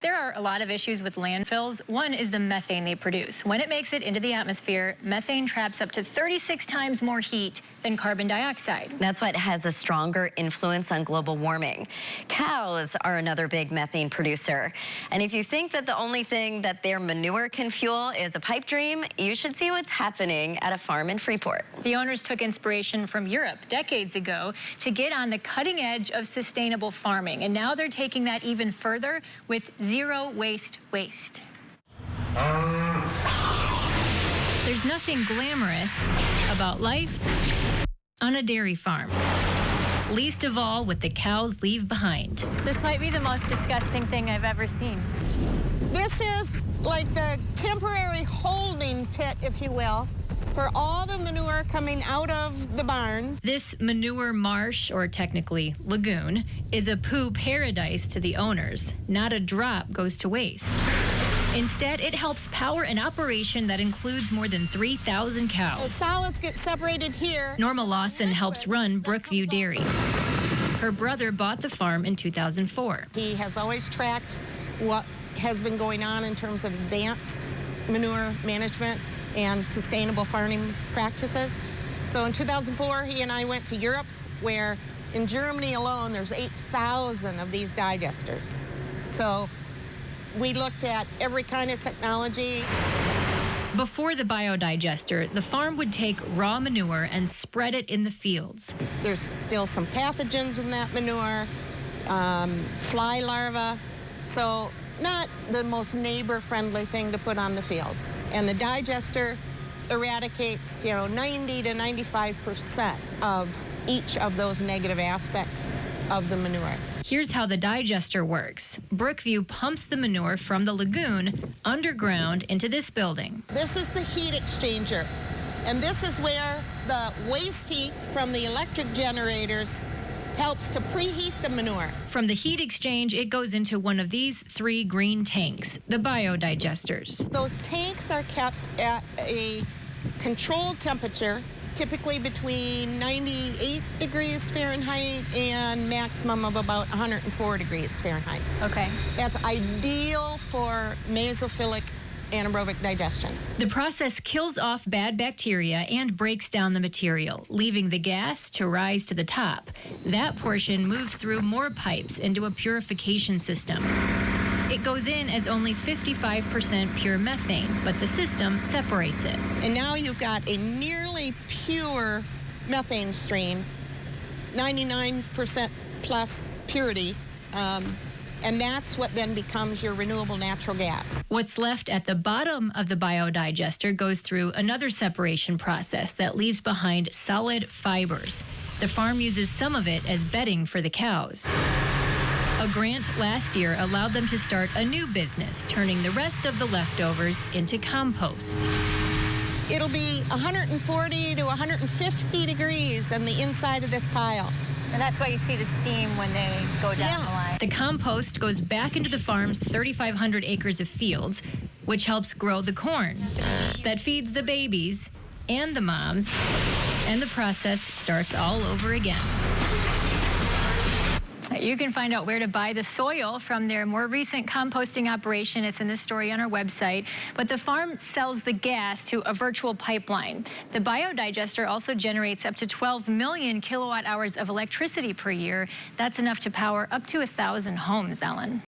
There are a lot of issues with landfills. One is the methane they produce. When it makes it into the atmosphere, methane traps up to 36 times more heat than carbon dioxide. That's what has a stronger influence on global warming. Cows are another big methane producer. And if you think that the only thing that their manure can fuel is a pipe dream, you should see what's happening at a farm in Freeport. The owners took inspiration from Europe decades ago to get on the cutting edge of sustainable farming. And now they're taking that even further with zero waste. There's nothing glamorous about life on a dairy farm. Least of all what the cows leave behind. This might be the most disgusting thing I've ever seen. This is like the temporary holding pit, if you will, for all the manure coming out of the barns. This manure marsh, or technically lagoon, is a poo paradise to the owners. Not a drop goes to waste. Instead, it helps power an operation that includes more than 3,000 cows. The solids get separated here. Norma Lawson helps run Brook View Dairy. Her brother bought the farm in 2004. He has always tracked what has been going on in terms of advanced manure management and sustainable farming practices. So in 2004, he and I went to Europe, where in Germany alone, there's 8,000 of these digesters. So we looked at every kind of technology. Before the biodigester, the farm would take raw manure and spread it in the fields. There's still some pathogens in that manure, fly larvae, so not the most neighbor-friendly thing to put on the fields. And the digester eradicates, 90 to 95% of each of those negative aspects of the manure. Here's how the digester works. Brookview pumps the manure from the lagoon underground into this building. This is the heat exchanger, and this is where the waste heat from the electric generators helps to preheat the manure. From the heat exchange, it goes into one of these 3 green tanks, the biodigesters. Those tanks are kept at a controlled temperature, typically between 98 degrees Fahrenheit and maximum of about 104 degrees Fahrenheit. Okay. That's ideal for mesophilic anaerobic digestion. The process kills off bad bacteria and breaks down the material, leaving the gas to rise to the top. That portion moves through more pipes into a purification system. It goes in as only 55% pure methane, but the system separates it. And now you've got a nearly pure methane stream, 99% plus purity, and that's what then becomes your renewable natural gas. What's left at the bottom of the biodigester goes through another separation process that leaves behind solid fibers. The farm uses some of it as bedding for the cows. A grant last year allowed them to start a new business, turning the rest of the leftovers into compost. It'll be 140 to 150 degrees on the inside of this pile. And that's why you see the steam when they go down the line. The compost goes back into the farm's 3,500 acres of fields, which helps grow the corn that feeds the babies and the moms, and the process starts all over again. You can find out where to buy the soil from their more recent composting operation. It's in this story on our website. But the farm sells the gas to a virtual pipeline. The biodigester also generates up to 12 million kilowatt hours of electricity per year. That's enough to power up to 1,000 homes, Ellen.